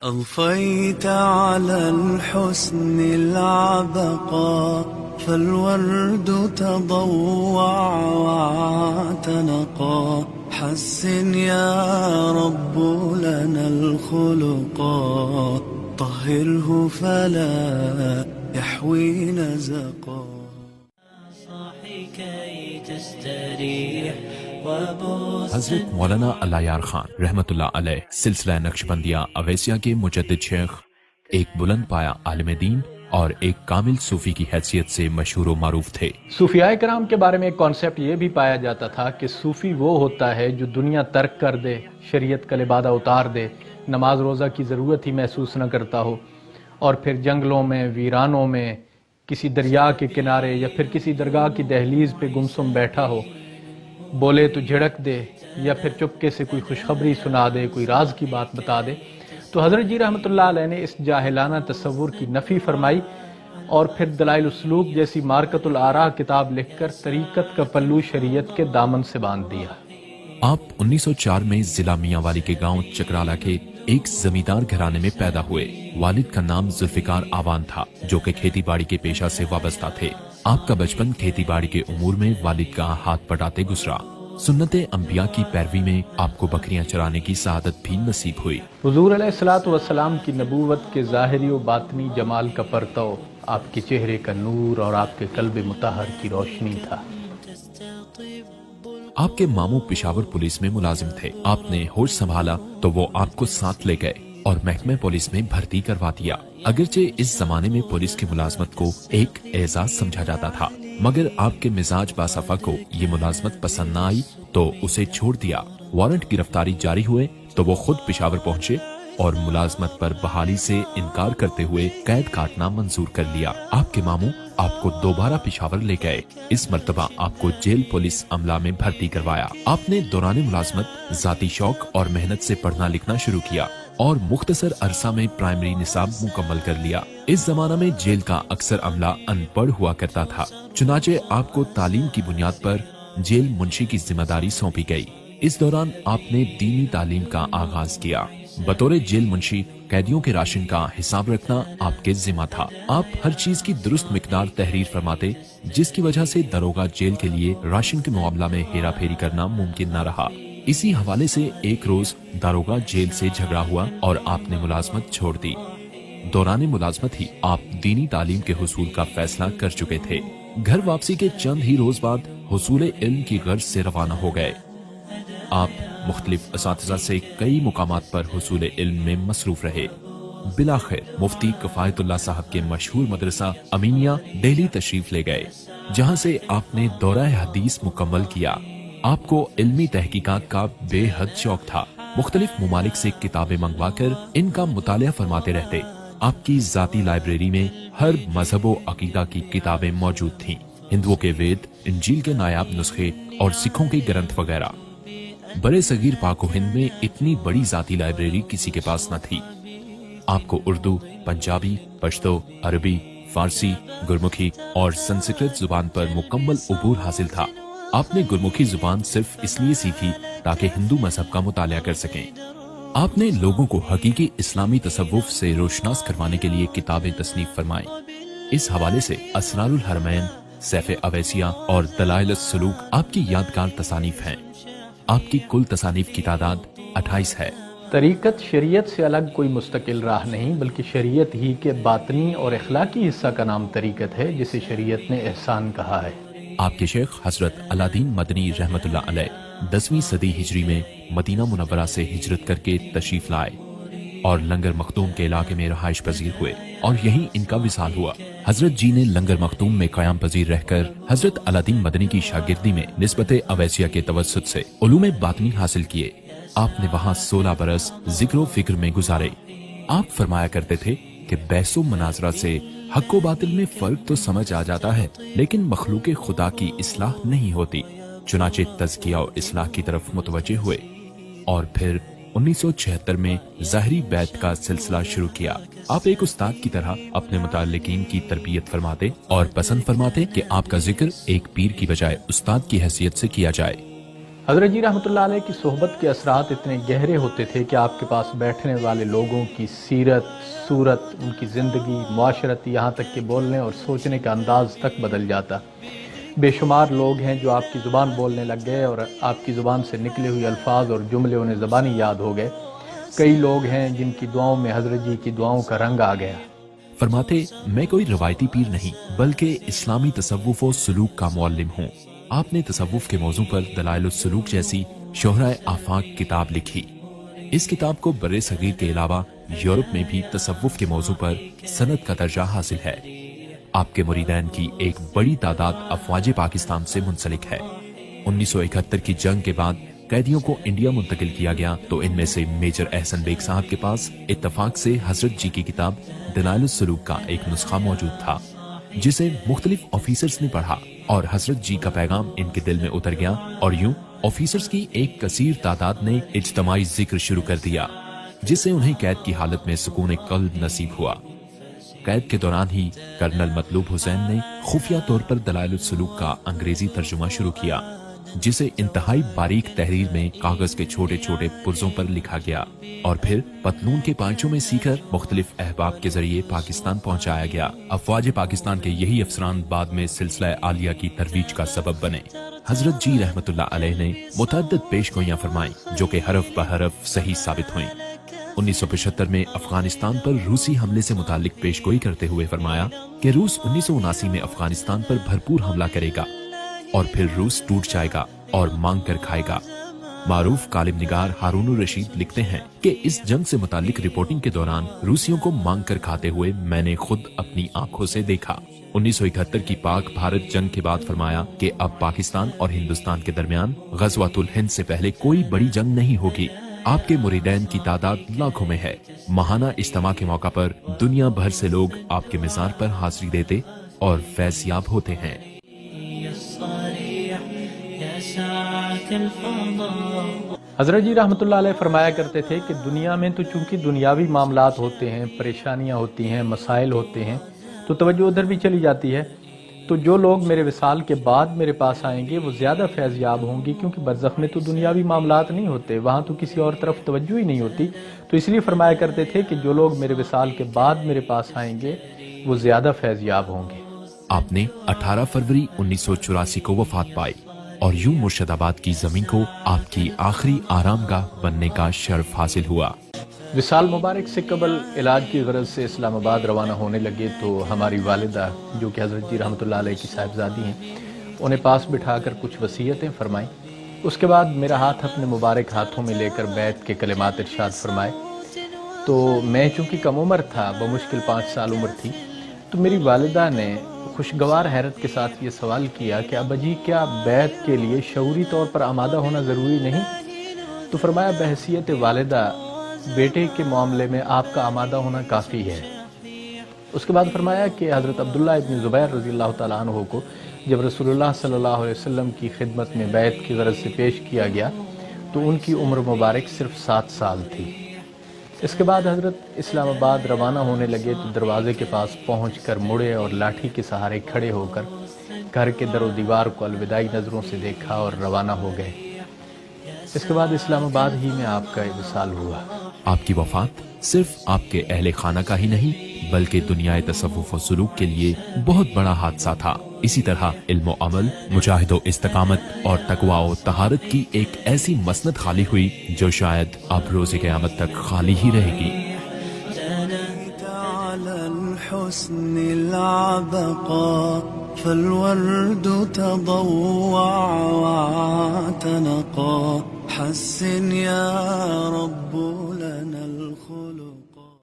أضفيت على الحسن العبقى فالورد تضوع واعتنقا حسن يا رب لنا الخلقا طهره فلا يحوي نزقا صاحي كي تستريح حضرت مولانا اللہ یار خان رحمت اللہ علیہ سلسلہ نقشبندیہ اویسیہ کے مجدد شیخ ایک بلند پایا عالم دین اور ایک کامل صوفی کی حیثیت سے مشہور و معروف تھے۔ صوفیاء کرام کے بارے میں ایک کانسیپٹ یہ بھی پایا جاتا تھا کہ صوفی وہ ہوتا ہے جو دنیا ترک کر دے، شریعت کا لبادہ اتار دے، نماز روزہ کی ضرورت ہی محسوس نہ کرتا ہو، اور پھر جنگلوں میں، ویرانوں میں، کسی دریا کے کنارے یا پھر کسی درگاہ کی دہلیز پہ گمسم بیٹھا ہو، بولے تو جھڑک دے یا پھر چپکے سے کوئی خوشخبری سنا دے، کوئی راز کی بات بتا دے۔ تو حضرت جی رحمت اللہ علیہ نے اس جاہلانہ تصور کی نفی فرمائی اور پھر دلائل السلوک جیسی مارکت الآراء کتاب لکھ کر طریقت کا پلو شریعت کے دامن سے باندھ دیا۔ آپ 1904 میں ضلع میاں والی کے گاؤں چکرالہ کے ایک زمیندار گھرانے میں پیدا ہوئے۔ والد کا نام ذوالفقار آوان تھا جو کہ کھیتی باڑی کے پیشہ سے وابستہ تھے۔ آپ کا بچپن کھیتی باڑی کے امور میں والد کا ہاتھ بٹاتے گزرا۔ سنت انبیاء کی پیروی میں آپ کو بکریاں چرانے کی سعادت بھی نصیب ہوئی۔ حضور علیہ الصلوۃ والسلام کی نبوت کے ظاہری و باطنی جمال کا پرتو آپ کے چہرے کا نور اور آپ کے قلب مطہر کی روشنی تھا۔ آپ کے ماموں پشاور پولیس میں ملازم تھے۔ آپ نے ہوش سنبھالا تو وہ آپ کو ساتھ لے گئے اور محکمہ پولیس میں بھرتی کروا دیا۔ اگرچہ اس زمانے میں پولیس کی ملازمت کو ایک اعزاز سمجھا جاتا تھا، مگر آپ کے مزاج باصفا کو یہ ملازمت پسند نہ آئی تو اسے چھوڑ دیا۔ وارنٹ گرفتاری جاری ہوئے تو وہ خود پشاور پہنچے اور ملازمت پر بحالی سے انکار کرتے ہوئے قید کاٹنا منظور کر لیا۔ آپ کے ماموں آپ کو دوبارہ پشاور لے گئے۔ اس مرتبہ آپ کو جیل پولیس عملہ میں بھرتی کروایا۔ آپ نے دوران ملازمت ذاتی شوق اور محنت سے پڑھنا لکھنا شروع کیا اور مختصر عرصہ میں پرائمری نصاب مکمل کر لیا۔ اس زمانہ میں جیل کا اکثر عملہ ان پڑھ ہوا کرتا تھا، چنانچہ آپ کو تعلیم کی بنیاد پر جیل منشی کی ذمہ داری سونپی گئی۔ اس دوران آپ نے دینی تعلیم کا آغاز کیا۔ بطور جیل منشی قیدیوں کے راشن کا حساب رکھنا آپ کے ذمہ تھا۔ آپ ہر چیز کی درست مقدار تحریر فرماتے، جس کی وجہ سے داروغہ جیل کے لیے راشن کے معاملہ میں ہیرا پھیری کرنا ممکن نہ رہا۔ اسی حوالے سے ایک روز داروغہ جیل سے جھگڑا ہوا اور آپ نے ملازمت چھوڑ دی۔ دوران ملازمت ہی آپ دینی تعلیم کے حصول کا فیصلہ کر چکے تھے۔ گھر واپسی کے چند ہی روز بعد حصول علم کی غرض سے روانہ ہو گئے۔ آپ مختلف اساتذہ سے کئی مقامات پر حصول علم میں مصروف رہے۔ بلاخر مفتی کفایت اللہ صاحب کے مشہور مدرسہ امینیہ دہلی تشریف لے گئے، جہاں سے آپ نے دورہ حدیث مکمل کیا۔ آپ کو علمی تحقیقات کا بے حد شوق تھا۔ مختلف ممالک سے کتابیں منگوا کر ان کا مطالعہ فرماتے رہتے۔ آپ کی ذاتی لائبریری میں ہر مذہب و عقیدہ کی کتابیں موجود تھیں، ہندوؤں کے وید، انجیل کے نایاب نسخے اور سکھوں کے گرنتھ وغیرہ۔ برے صغیر پاک و ہند میں اتنی بڑی ذاتی لائبریری کسی کے پاس نہ تھی۔ آپ کو اردو، پنجابی، پشتو، عربی، فارسی، گرمکھی اور سنسکرت زبان پر مکمل عبور حاصل تھا۔ آپ نے گرمکھی زبان صرف اس لیے سیکھی تاکہ ہندو مذہب کا مطالعہ کر سکیں۔ آپ نے لوگوں کو حقیقی اسلامی تصوف سے روشناس کروانے کے لیے کتابیں تصنیف فرمائیں۔ اس حوالے سے اسرار الحرمین، سیف اویسیہ اور دلائل السلوک آپ کی یادگار تصانیف ہیں۔ آپ کی کل تصانیف کی تعداد 28 ہے۔ طریقت شریعت سے الگ کوئی مستقل راہ نہیں، بلکہ شریعت ہی کے باطنی اور اخلاقی حصہ کا نام طریقت ہے، جسے شریعت نے احسان کہا ہے۔ آپ کے شیخ حضرت علادین مدنی رحمت اللہ علیہ 10ویں صدی ہجری میں مدینہ منورہ سے ہجرت کر کے تشریف لائے اور لنگر مختوم کے علاقے میں رہائش پذیر ہوئے اور یہیں ان کا وصال ہوا۔ حضرت جی نے لنگر مختوم میں قیام پذیر رہ کر حضرت علادین مدنی کی شاگردی میں نسبت اویسیہ کے توسط سے علوم باطنی حاصل کیے۔ آپ نے وہاں 16 برس ذکر و فکر میں گزارے۔ آپ فرمایا کرتے تھے کہ بحث و مناظرہ سے حق و باطل میں فرق تو سمجھ آ جاتا ہے، لیکن مخلوق خدا کی اصلاح نہیں ہوتی۔ چنانچہ تزکیہ و اصلاح کی طرف متوجہ ہوئے اور پھر 1976 میں ظاہری بیعت کا سلسلہ شروع کیا۔ آپ ایک استاد کی طرح اپنے متعلقین کی تربیت فرماتے اور پسند فرماتے کہ آپ کا ذکر ایک پیر کی بجائے استاد کی حیثیت سے کیا جائے۔ حضرت جی رحمۃ اللہ علیہ کی صحبت کے اثرات اتنے گہرے ہوتے تھے کہ آپ کے پاس بیٹھنے والے لوگوں کی سیرت، صورت، ان کی زندگی، معاشرت، یہاں تک کہ بولنے اور سوچنے کا انداز تک بدل جاتا۔ بے شمار لوگ ہیں جو آپ کی زبان بولنے لگ گئے اور آپ کی زبان سے نکلے ہوئے الفاظ اور جملے انہیں زبانی یاد ہو گئے۔ کئی لوگ ہیں جن کی دعاؤں میں حضرت جی کی دعاؤں کا رنگ آ گیا۔ فرماتے میں کوئی روایتی پیر نہیں بلکہ اسلامی تصوف و سلوک کا معلم ہوں۔ آپ نے تصوف کے موضوع پر دلائل السلوک جیسی شہرۂ آفاق کتاب لکھی۔ اس کتاب کو برِ صغیر کے علاوہ یورپ میں بھی تصوف کے موضوع پر سند کا درجہ حاصل ہے۔ آپ کے مریدین کی ایک بڑی تعداد افواج پاکستان سے منسلک ہے۔ 1971 کی جنگ کے بعد قیدیوں کو انڈیا منتقل کیا گیا تو ان میں سے میجر احسن بیگ صاحب کے پاس اتفاق سے حضرت جی کی کتاب دلائل السلوک کا ایک نسخہ موجود تھا، جسے مختلف آفیسرز نے پڑھا اور حضرت جی کا پیغام ان کے دل میں اتر گیا، اور یوں آفیسرز کی ایک کثیر تعداد نے اجتماعی ذکر شروع کر دیا، جس سے انہیں قید کی حالت میں سکون قلب نصیب ہوا۔ قید کے دوران ہی کرنل مطلوب حسین نے خفیہ طور پر دلائل السلوک کا انگریزی ترجمہ شروع کیا، جسے انتہائی باریک تحریر میں کاغذ کے چھوٹے چھوٹے پرزوں پر لکھا گیا اور پھر پتلون کے پانچوں میں سی کر مختلف احباب کے ذریعے پاکستان پہنچایا گیا۔ افواج پاکستان کے یہی افسران بعد میں سلسلہ عالیہ کی ترویج کا سبب بنے۔ حضرت جی رحمت اللہ علیہ نے متعدد پیش گوئیاں فرمائیں جو کہ حرف بحرف صحیح ثابت ہوئیں۔ 1975 میں افغانستان پر روسی حملے سے متعلق پیش گوئی کرتے ہوئے فرمایا کہ روس 1979 میں افغانستان پر بھرپور حملہ کرے گا اور پھر روس ٹوٹ جائے گا اور مانگ کر کھائے گا۔ معروف کالم نگار ہارون الرشید لکھتے ہیں کہ اس جنگ سے متعلق رپورٹنگ کے دوران روسیوں کو مانگ کر کھاتے ہوئے میں نے خود اپنی آنکھوں سے دیکھا۔ 1971 کی پاک بھارت جنگ کے بعد فرمایا کہ اب پاکستان اور ہندوستان کے درمیان غزوۃ الہند سے پہلے کوئی بڑی جنگ نہیں ہوگی۔ آپ کے مریدین کی تعداد لاکھوں میں ہے۔ ماہانہ اجتماع کے موقع پر دنیا بھر سے لوگ آپ کے مزار پر حاضری دیتے اور فیض یاب ہوتے ہیں۔ حضرت جی رحمۃ اللہ علیہ فرمایا کرتے تھے کہ دنیا میں تو چونکہ دنیاوی معاملات ہوتے ہیں، پریشانیاں ہوتی ہیں، مسائل ہوتے ہیں، تو توجہ ادھر بھی چلی جاتی ہے۔ تو جو لوگ میرے وصال کے بعد میرے پاس آئیں گے وہ زیادہ فیض یاب ہوں گی، کیونکہ برزخ میں تو دنیاوی معاملات نہیں ہوتے، وہاں تو کسی اور طرف توجہ ہی نہیں ہوتی۔ تو اس لیے فرمایا کرتے تھے کہ جو لوگ میرے وصال کے بعد میرے پاس آئیں گے وہ زیادہ فیض یاب ہوں گے۔ آپ نے 18 فروری 1984 کو وفات پائی اور یوں مرشد آباد کی زمین کو آپ کی آخری آرام گاہ بننے کا شرف حاصل ہوا۔ وصال مبارک سے قبل علاج کی غرض سے اسلام آباد روانہ ہونے لگے تو ہماری والدہ جو کہ حضرت جی رحمۃ اللہ علیہ کی صاحبزادی ہیں، انہیں پاس بٹھا کر کچھ وصیتیں فرمائیں۔ اس کے بعد میرا ہاتھ اپنے مبارک ہاتھوں میں لے کر بیعت کے کلمات ارشاد فرمائے۔ تو میں چونکہ کم عمر تھا، بمشکل 5 سال عمر تھی، تو میری والدہ نے خوشگوار حیرت کے ساتھ یہ سوال کیا کہ ابا جی کیا بیعت کے لیے شعوری طور پر آمادہ ہونا ضروری نہیں؟ تو فرمایا بحیثیت والدہ بیٹے کے معاملے میں آپ کا آمادہ ہونا کافی ہے۔ اس کے بعد فرمایا کہ حضرت عبداللہ ابن زبیر رضی اللہ تعالیٰ عنہ کو جب رسول اللہ صلی اللہ علیہ وسلم کی خدمت میں بیعت کی غرض سے پیش کیا گیا تو ان کی عمر مبارک صرف 7 سال تھی۔ اس کے بعد حضرت اسلام آباد روانہ ہونے لگے تو دروازے کے پاس پہنچ کر مڑے اور لاٹھی کے سہارے کھڑے ہو کر گھر کے در و دیوار کو الوداعی نظروں سے دیکھا اور روانہ ہو گئے۔ اس کے بعد اسلام آباد ہی میں آپ کا وصال ہوا۔ آپ کی وفات صرف آپ کے اہل خانہ کا ہی نہیں بلکہ دنیا تصوف و سلوک کے لیے بہت بڑا حادثہ تھا۔ اسی طرح علم و عمل، مجاہد و استقامت اور تقوی و طہارت کی ایک ایسی مسند خالی ہوئی جو شاید اب روز قیامت تک خالی ہی رہے گی۔ الحسن العبقى فالورد تضوع واعتنقا حسن يا رب لنا